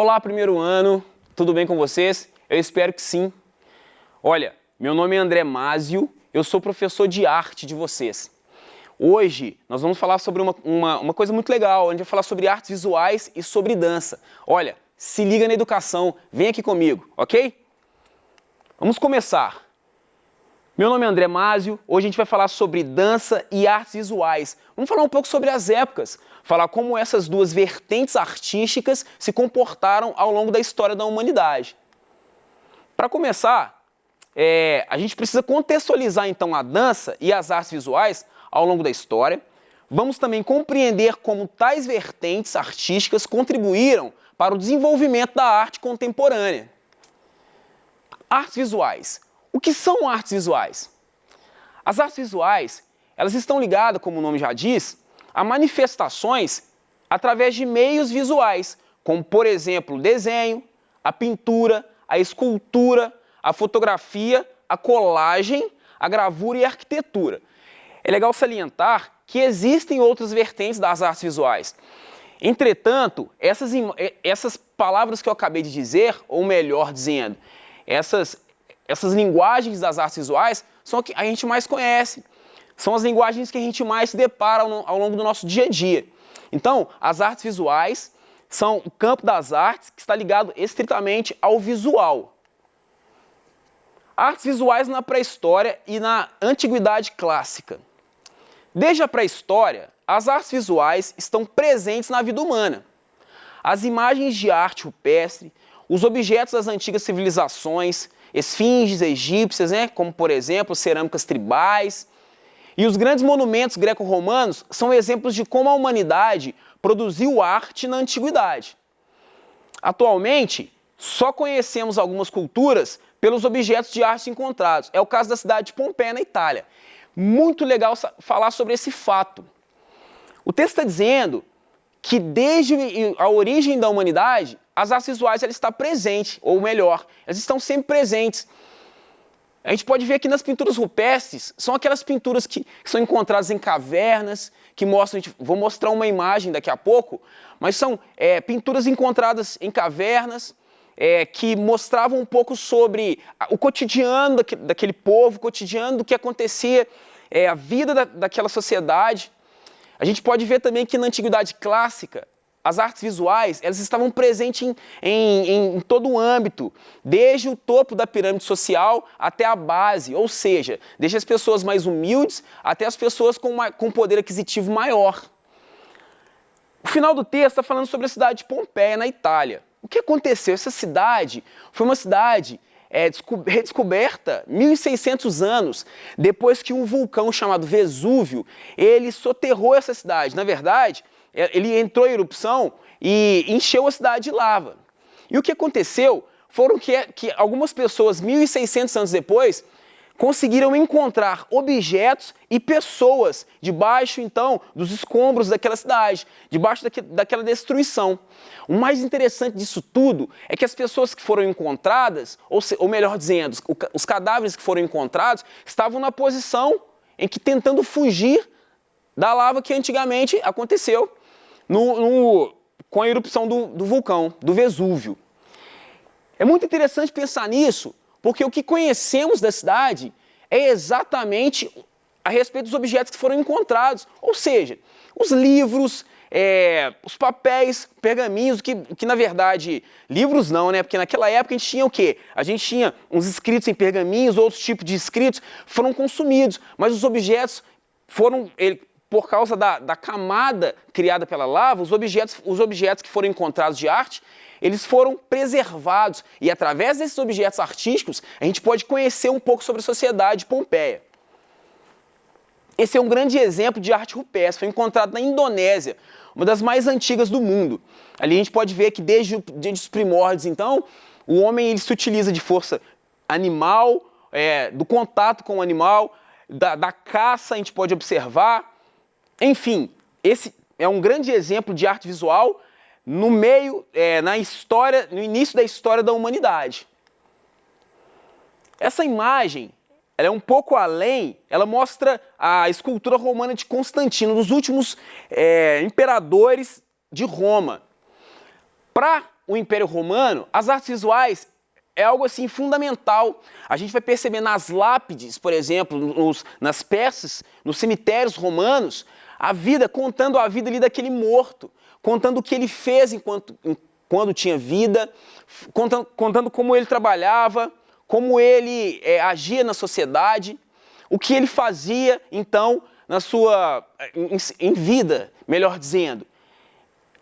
Olá, primeiro ano, tudo bem com vocês? Eu espero que sim. Olha, meu nome é André Másio, eu sou professor de arte de vocês. Hoje nós vamos falar sobre uma coisa muito legal, a gente vai falar sobre artes visuais e sobre dança. Olha, se liga na educação, vem aqui comigo, ok? Vamos começar. Meu nome é André Másio, hoje a gente vai falar sobre dança e artes visuais. Vamos falar um pouco sobre as épocas, falar como essas duas vertentes artísticas se comportaram ao longo da história da humanidade. Para começar, a gente precisa contextualizar então a dança e as artes visuais ao longo da história. Vamos também compreender como tais vertentes artísticas contribuíram para o desenvolvimento da arte contemporânea. Artes visuais. O que são artes visuais? As artes visuais, elas estão ligadas, como o nome já diz, a manifestações através de meios visuais, como, por exemplo, o desenho, a pintura, a escultura, a fotografia, a colagem, a gravura e a arquitetura. É legal salientar que existem outras vertentes das artes visuais. Entretanto, essas palavras que eu acabei de dizer, ou melhor dizendo, essas linguagens das artes visuais são as que a gente mais conhece, são as linguagens que a gente mais se depara ao longo do nosso dia a dia. Então, as artes visuais são o campo das artes que está ligado estritamente ao visual. Artes visuais na pré-história e na antiguidade clássica. Desde a pré-história, as artes visuais estão presentes na vida humana. As imagens de arte rupestre, os objetos das antigas civilizações, esfinges egípcias, como por exemplo cerâmicas tribais, e os grandes monumentos greco-romanos são exemplos de como a humanidade produziu arte na antiguidade. Atualmente, só conhecemos algumas culturas pelos objetos de arte encontrados. É o caso da cidade de Pompeia, na Itália. Muito legal falar sobre esse fato. O texto está dizendo que desde a origem da humanidade, as artes visuais elas estão presentes, ou melhor, elas estão sempre presentes. A gente pode ver aqui nas pinturas rupestres, são aquelas pinturas que são encontradas em cavernas, que mostram, vou mostrar uma imagem daqui a pouco, mas são pinturas encontradas em cavernas, que mostravam um pouco sobre o cotidiano daquele povo, o cotidiano do que acontecia, a vida daquela sociedade. A gente pode ver também que na Antiguidade Clássica, as artes visuais elas estavam presentes em todo o âmbito, desde o topo da pirâmide social até a base, ou seja, desde as pessoas mais humildes até as pessoas com poder aquisitivo maior. O final do texto está falando sobre a cidade de Pompeia, na Itália. O que aconteceu? Essa cidade foi uma cidade redescoberta 1.600 anos depois que um vulcão chamado Vesúvio, ele soterrou essa cidade. Na verdade, ele entrou em erupção e encheu a cidade de lava. E o que aconteceu foram que algumas pessoas, 1.600 anos depois, conseguiram encontrar objetos e pessoas debaixo, então, dos escombros daquela cidade, debaixo daquela destruição. O mais interessante disso tudo é que as pessoas que foram encontradas, ou melhor dizendo, os cadáveres que foram encontrados, estavam na posição em que tentando fugir da lava que antigamente aconteceu com a erupção do vulcão, do Vesúvio. É muito interessante pensar nisso, porque o que conhecemos da cidade é exatamente a respeito dos objetos que foram encontrados. Ou seja, os livros, os papéis, pergaminhos, que na verdade, livros não, né? Porque naquela época a gente tinha o quê? A gente tinha uns escritos em pergaminhos, outros tipos de escritos foram consumidos, mas os objetos foram... Por causa da camada criada pela lava, os objetos que foram encontrados de arte, eles foram preservados. E através desses objetos artísticos, a gente pode conhecer um pouco sobre a sociedade de Pompeia. Esse é um grande exemplo de arte rupestre, foi encontrado na Indonésia, uma das mais antigas do mundo. Ali a gente pode ver que desde os primórdios, então, o homem ele se utiliza de força animal, do contato com o animal, da caça a gente pode observar. Enfim, esse é um grande exemplo de arte visual no início da história da humanidade. Essa imagem, ela é um pouco além, ela mostra a escultura romana de Constantino, dos últimos imperadores de Roma. Para o Império Romano, as artes visuais é algo assim fundamental. A gente vai perceber nas lápides, por exemplo, nas peças, nos cemitérios romanos, a vida, contando a vida ali daquele morto, contando o que ele fez quando tinha vida, contando como ele trabalhava, como ele agia na sociedade, o que ele fazia, então, em vida, melhor dizendo.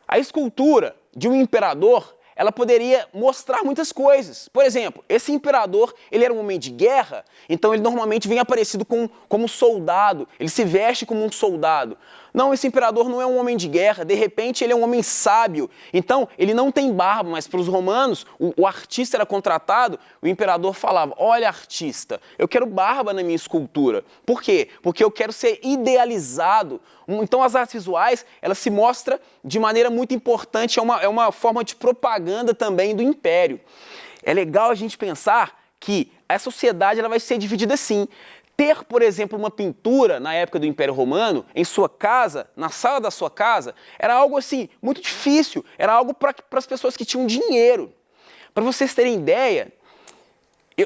A escultura de um imperador, ela poderia mostrar muitas coisas. Por exemplo, esse imperador, ele era um homem de guerra, então ele normalmente vem aparecido como soldado, ele se veste como um soldado. Não, esse imperador não é um homem de guerra, de repente ele é um homem sábio. Então, ele não tem barba, mas para os romanos, o artista era contratado, o imperador falava, olha artista, eu quero barba na minha escultura. Por quê? Porque eu quero ser idealizado. Então, as artes visuais, elas se mostram de maneira muito importante, é uma forma de propaganda também do império. É legal a gente pensar que a sociedade ela vai ser dividida assim. Ter, por exemplo, uma pintura na época do Império Romano, em sua casa, na sala da sua casa, era algo assim, muito difícil, era algo para as pessoas que tinham dinheiro. Para vocês terem ideia,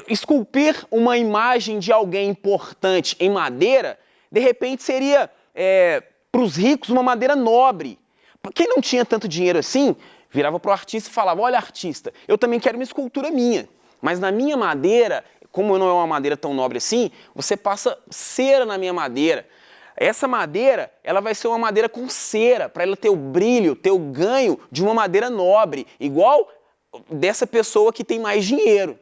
esculpir uma imagem de alguém importante em madeira, de repente seria, para os ricos, uma madeira nobre. Quem não tinha tanto dinheiro assim, virava para o artista e falava, olha artista, eu também quero uma escultura minha, mas na minha madeira, como não é uma madeira tão nobre assim, você passa cera na minha madeira. Essa madeira, ela vai ser uma madeira com cera, para ela ter o brilho, ter o ganho de uma madeira nobre, igual dessa pessoa que tem mais dinheiro.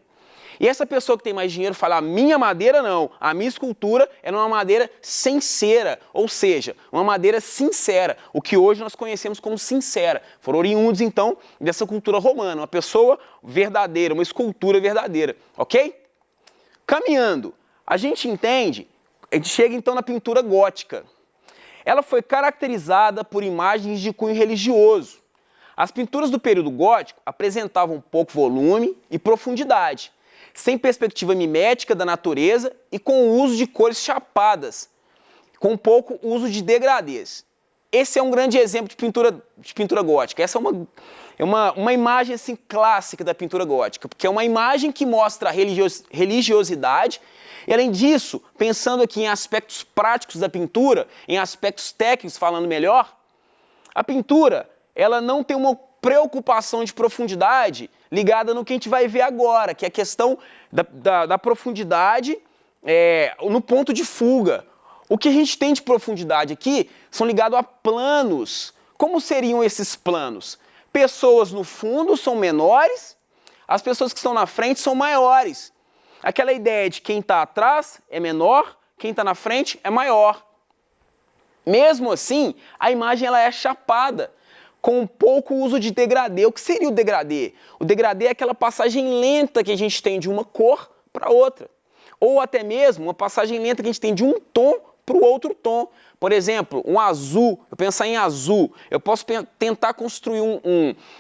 E essa pessoa que tem mais dinheiro fala, a minha madeira não, a minha escultura é uma madeira sem cera, ou seja, uma madeira sincera, o que hoje nós conhecemos como sincera. Foram oriundos, então, dessa cultura romana, uma pessoa verdadeira, uma escultura verdadeira, ok? Caminhando, a gente chega então na pintura gótica. Ela foi caracterizada por imagens de cunho religioso. As pinturas do período gótico apresentavam pouco volume e profundidade, sem perspectiva mimética da natureza e com o uso de cores chapadas, com pouco uso de degradês. Esse é um grande exemplo de pintura gótica. Essa é uma imagem assim, clássica da pintura gótica, porque é uma imagem que mostra a religiosidade e, além disso, pensando aqui em aspectos práticos da pintura, em aspectos técnicos, falando melhor, a pintura ela não tem uma preocupação de profundidade ligada no que a gente vai ver agora, que é a questão da profundidade no ponto de fuga. O que a gente tem de profundidade aqui são ligados a planos. Como seriam esses planos? Pessoas no fundo são menores, as pessoas que estão na frente são maiores. Aquela ideia de quem está atrás é menor, quem está na frente é maior. Mesmo assim, a imagem ela é chapada, com pouco uso de degradê. O que seria o degradê? O degradê é aquela passagem lenta que a gente tem de uma cor para outra. Ou até mesmo uma passagem lenta que a gente tem de um tom para o outro tom. Por exemplo, um azul, eu pensar em azul, eu posso tentar construir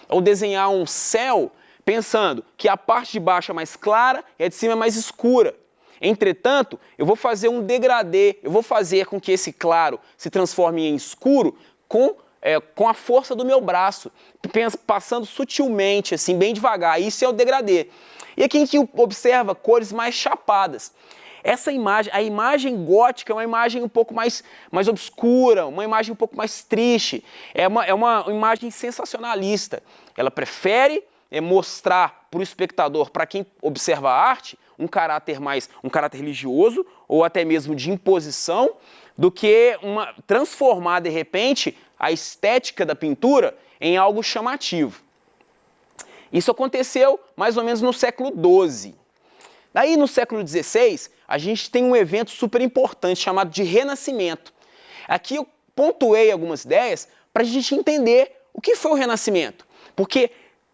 ou desenhar um céu pensando que a parte de baixo é mais clara e a de cima é mais escura. Entretanto, eu vou fazer um degradê, eu vou fazer com que esse claro se transforme em escuro com a força do meu braço, passando sutilmente, assim, bem devagar. Isso é o degradê. E aqui a gente observa cores mais chapadas. Essa imagem, a imagem gótica é uma imagem um pouco mais obscura, uma imagem um pouco mais triste, é uma imagem sensacionalista. Ela prefere mostrar para o espectador, para quem observa a arte, um caráter religioso ou até mesmo de imposição, do que transformar de repente a estética da pintura em algo chamativo. Isso aconteceu mais ou menos no século XII. Daí, no século XVI, a gente tem um evento super importante chamado de Renascimento. Aqui eu pontuei algumas ideias para a gente entender o que foi o Renascimento. Porque,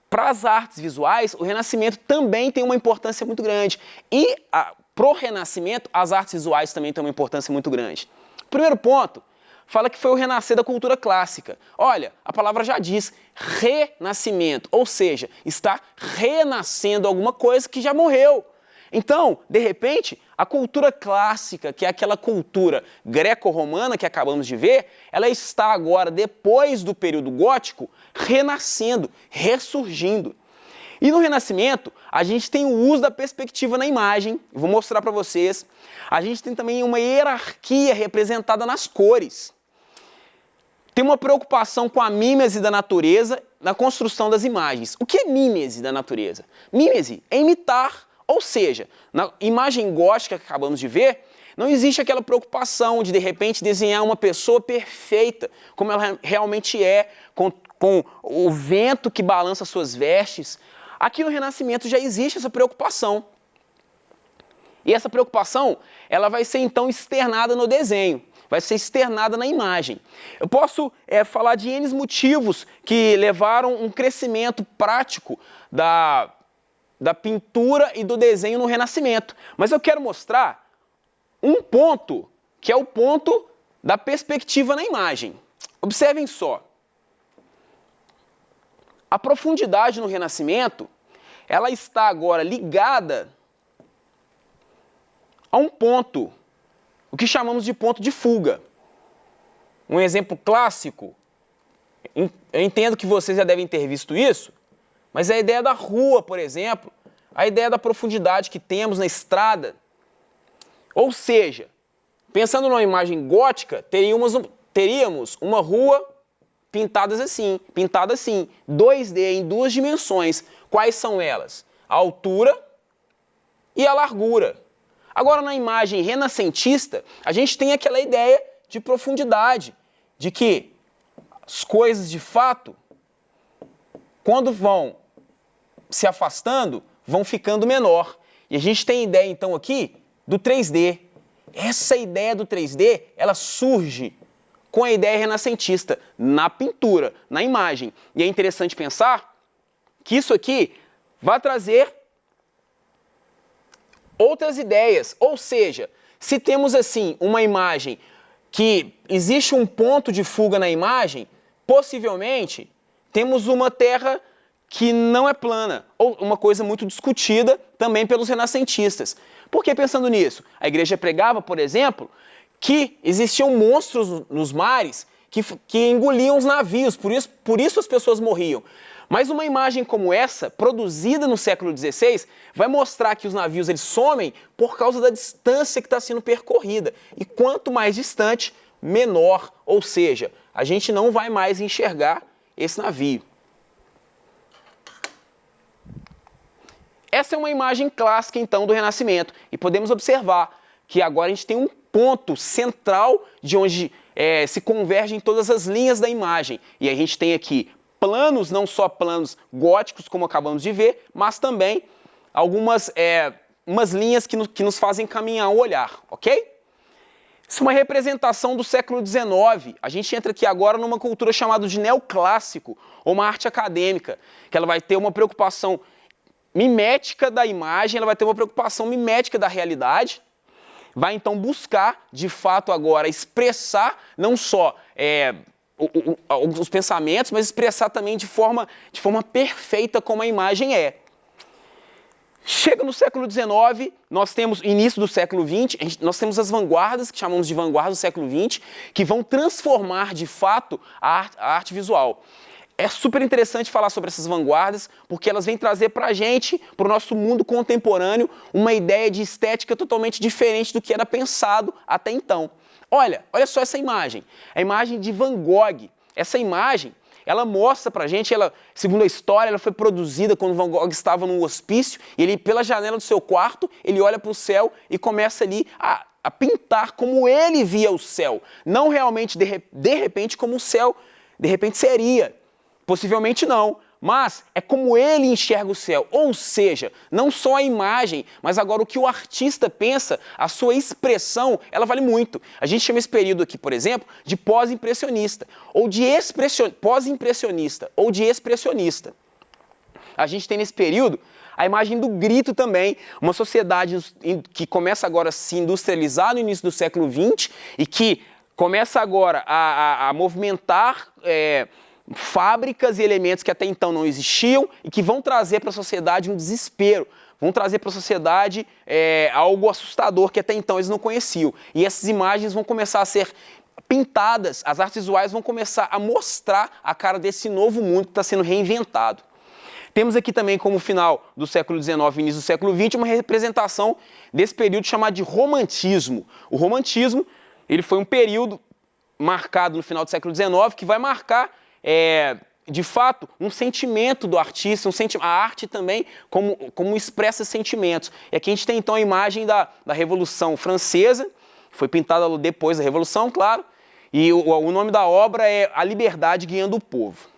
para as artes visuais, o Renascimento também tem uma importância muito grande. E, para o Renascimento, as artes visuais também têm uma importância muito grande. Primeiro ponto, fala que foi o renascer da cultura clássica. Olha, a palavra já diz renascimento, ou seja, está renascendo alguma coisa que já morreu. Então, de repente, a cultura clássica, que é aquela cultura greco-romana que acabamos de ver, ela está agora, depois do período gótico, renascendo, ressurgindo. E no Renascimento, a gente tem o uso da perspectiva na imagem, vou mostrar para vocês. A gente tem também uma hierarquia representada nas cores. Tem uma preocupação com a mímese da natureza na construção das imagens. O que é mímese da natureza? Mímese é imitar, ou seja, na imagem gótica que acabamos de ver, não existe aquela preocupação de repente, desenhar uma pessoa perfeita, como ela realmente é, com o vento que balança suas vestes. Aqui no Renascimento já existe essa preocupação. E essa preocupação, ela vai ser então externada no desenho, vai ser externada na imagem. Eu posso falar de N motivos que levaram um crescimento prático da pintura e do desenho no Renascimento. Mas eu quero mostrar um ponto, que é o ponto da perspectiva na imagem. Observem só. A profundidade no Renascimento, ela está agora ligada a um ponto, o que chamamos de ponto de fuga. Um exemplo clássico, eu entendo que vocês já devem ter visto isso, mas a ideia da rua, por exemplo, a ideia da profundidade que temos na estrada. Ou seja, pensando numa imagem gótica, teríamos uma rua pintada assim, 2D em duas dimensões. Quais são elas? A altura e a largura. Agora, na imagem renascentista, a gente tem aquela ideia de profundidade, de que as coisas, de fato, quando vão se afastando, vão ficando menor. E a gente tem ideia, então, aqui do 3D. Essa ideia do 3D, ela surge com a ideia renascentista na pintura, na imagem. E é interessante pensar que isso aqui vai trazer outras ideias. Ou seja, se temos assim uma imagem que existe um ponto de fuga na imagem, possivelmente temos uma terra que não é plana, ou uma coisa muito discutida também pelos renascentistas. Por que pensando nisso? A igreja pregava, por exemplo, que existiam monstros nos mares que engoliam os navios, por isso as pessoas morriam. Mas uma imagem como essa, produzida no século XVI, vai mostrar que os navios eles somem por causa da distância que está sendo percorrida. E quanto mais distante, menor. Ou seja, a gente não vai mais enxergar esse navio. Essa é uma imagem clássica, então, do Renascimento. E podemos observar que agora a gente tem um ponto central de onde se convergem todas as linhas da imagem. E a gente tem aqui planos, não só planos góticos, como acabamos de ver, mas também algumas umas linhas que nos fazem caminhar o olhar, ok? Isso é uma representação do século XIX. A gente entra aqui agora numa cultura chamada de neoclássico, ou uma arte acadêmica, que ela vai ter uma preocupação mimética da imagem, ela vai ter uma preocupação mimética da realidade, vai então buscar, de fato agora, expressar não só os pensamentos, mas expressar também de forma perfeita como a imagem é. Chega no século XIX, nós temos início do século XX, nós temos as vanguardas, que chamamos de vanguarda do século XX, que vão transformar de fato a arte visual. É super interessante falar sobre essas vanguardas, porque elas vêm trazer para a gente, para o nosso mundo contemporâneo, uma ideia de estética totalmente diferente do que era pensado até então. Olha só essa imagem, a imagem de Van Gogh. Essa imagem, ela mostra para a gente, segundo a história, ela foi produzida quando Van Gogh estava num hospício, e ele, pela janela do seu quarto, ele olha para o céu e começa ali a pintar como ele via o céu, não realmente, de repente, como o céu, de repente, seria. Possivelmente não, mas é como ele enxerga o céu, ou seja, não só a imagem, mas agora o que o artista pensa, a sua expressão, ela vale muito. A gente chama esse período aqui, por exemplo, de pós-impressionista, ou de pós-impressionista, ou de expressionista. A gente tem nesse período a imagem do grito também, uma sociedade que começa agora a se industrializar no início do século XX e que começa agora a movimentar fábricas e elementos que até então não existiam e que vão trazer para a sociedade um desespero, vão trazer para a sociedade algo assustador que até então eles não conheciam. E essas imagens vão começar a ser pintadas, as artes visuais vão começar a mostrar a cara desse novo mundo que está sendo reinventado. Temos aqui também, como final do século XIX e início do século XX, uma representação desse período chamado de romantismo. O romantismo, ele foi um período marcado no final do século XIX que vai marcar, de fato, um sentimento do artista, a arte também como expressa sentimentos. E aqui a gente tem então a imagem da Revolução Francesa, foi pintada depois da Revolução, claro, e o nome da obra é A Liberdade Guiando o Povo.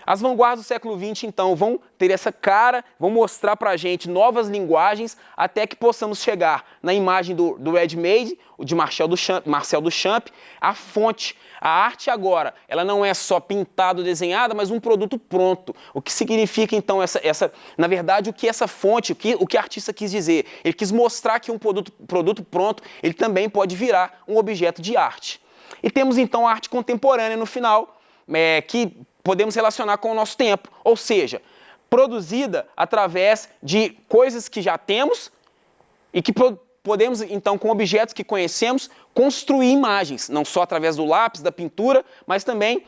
As vanguardas do século XX, então, vão ter essa cara, vão mostrar pra gente novas linguagens até que possamos chegar na imagem do ready-made, de Marcel Duchamp, a fonte. A arte agora, ela não é só pintada ou desenhada, mas um produto pronto. O que significa, então, na verdade, o que essa fonte, o que o artista quis dizer? Ele quis mostrar que um produto pronto, ele também pode virar um objeto de arte. E temos, então, a arte contemporânea no final, que podemos relacionar com o nosso tempo, ou seja, produzida através de coisas que já temos e que podemos, então, com objetos que conhecemos, construir imagens, não só através do lápis, da pintura, mas também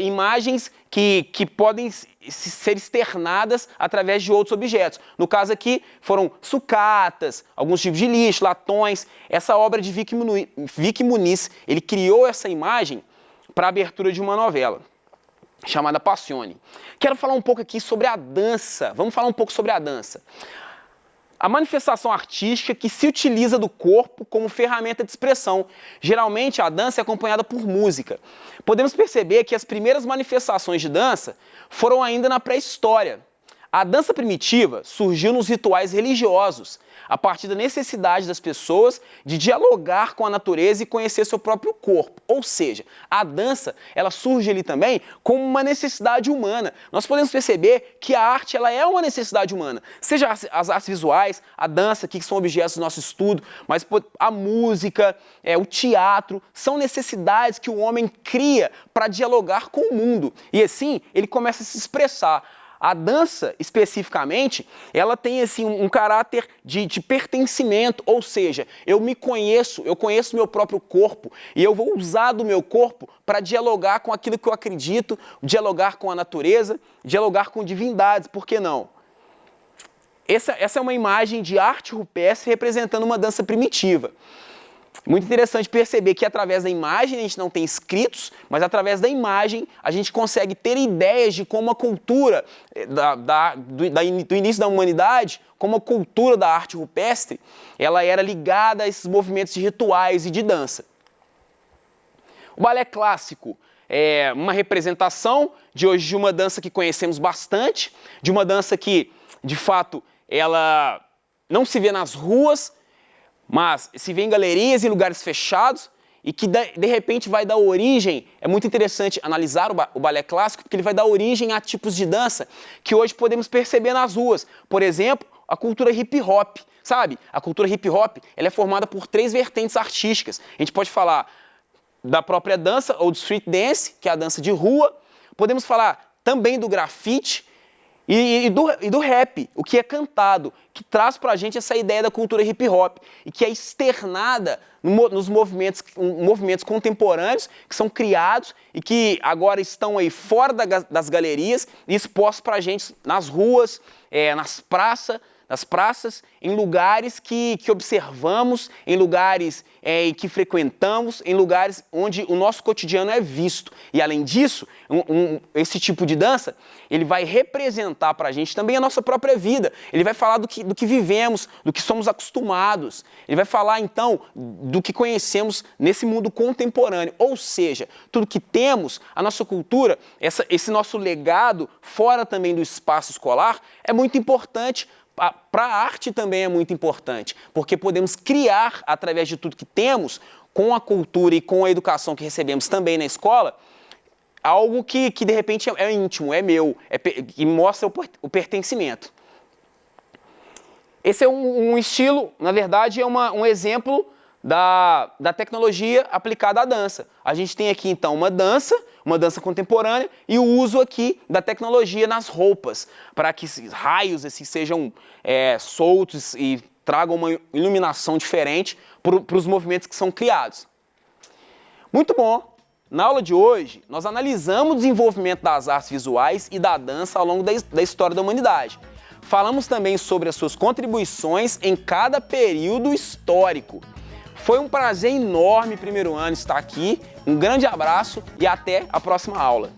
imagens que podem ser externadas através de outros objetos. No caso aqui, foram sucatas, alguns tipos de lixo, latões. Essa obra de Vic Muniz, ele criou essa imagem para a abertura de uma novela chamada Passione. Quero falar um pouco aqui sobre a dança. Vamos falar um pouco sobre a dança. A manifestação artística que se utiliza do corpo como ferramenta de expressão. Geralmente a dança é acompanhada por música. Podemos perceber que as primeiras manifestações de dança foram ainda na pré-história. A dança primitiva surgiu nos rituais religiosos, a partir da necessidade das pessoas de dialogar com a natureza e conhecer seu próprio corpo. Ou seja, a dança, ela surge ali também como uma necessidade humana. Nós podemos perceber que a arte, ela é uma necessidade humana. Seja as artes visuais, a dança, que são objetos do nosso estudo, mas a música, o teatro, são necessidades que o homem cria para dialogar com o mundo. E assim, ele começa a se expressar. A dança, especificamente, ela tem assim, um caráter de pertencimento, ou seja, eu conheço meu próprio corpo e eu vou usar do meu corpo para dialogar com aquilo que eu acredito, dialogar com a natureza, dialogar com divindades, por que não? Essa é uma imagem de arte rupestre representando uma dança primitiva. Muito interessante perceber que através da imagem a gente não tem escritos, mas através da imagem a gente consegue ter ideias de como a cultura do início da humanidade, como a cultura da arte rupestre, ela era ligada a esses movimentos de rituais e de dança. O balé clássico é uma representação de hoje de uma dança que conhecemos bastante, de uma dança que, de fato, ela não se vê nas ruas, mas se vê em galerias e lugares fechados e que de repente vai dar origem, é muito interessante analisar o balé clássico, porque ele vai dar origem a tipos de dança que hoje podemos perceber nas ruas. Por exemplo, a cultura hip hop, sabe? A cultura hip hop, ela é formada por 3 vertentes artísticas. A gente pode falar da própria dança, ou do street dance, que é a dança de rua. Podemos falar também do grafite, e do rap, o que é cantado, que traz pra gente essa ideia da cultura hip hop e que é externada nos movimentos contemporâneos que são criados e que agora estão aí fora das galerias e expostos pra gente nas ruas, nas praças, em lugares que observamos, em lugares que frequentamos, em lugares onde o nosso cotidiano é visto. E além disso, esse tipo de dança, ele vai representar para a gente também a nossa própria vida. Ele vai falar do que vivemos, do que somos acostumados. Ele vai falar, então, do que conhecemos nesse mundo contemporâneo. Ou seja, tudo que temos, a nossa cultura, esse nosso legado, fora também do espaço escolar, é muito importante. Para a arte também é muito importante, porque podemos criar, através de tudo que temos, com a cultura e com a educação que recebemos também na escola, algo que de repente é íntimo, é meu, que mostra o pertencimento. Esse é um estilo, na verdade, é um exemplo da tecnologia aplicada à dança. A gente tem aqui então uma dança contemporânea e o uso aqui da tecnologia nas roupas, para que esses raios assim, sejam soltos e tragam uma iluminação diferente para os movimentos que são criados. Muito bom! Na aula de hoje, nós analisamos o desenvolvimento das artes visuais e da dança ao longo da história da humanidade. Falamos também sobre as suas contribuições em cada período histórico. Foi um prazer enorme, primeiro ano, estar aqui. Um grande abraço e até a próxima aula.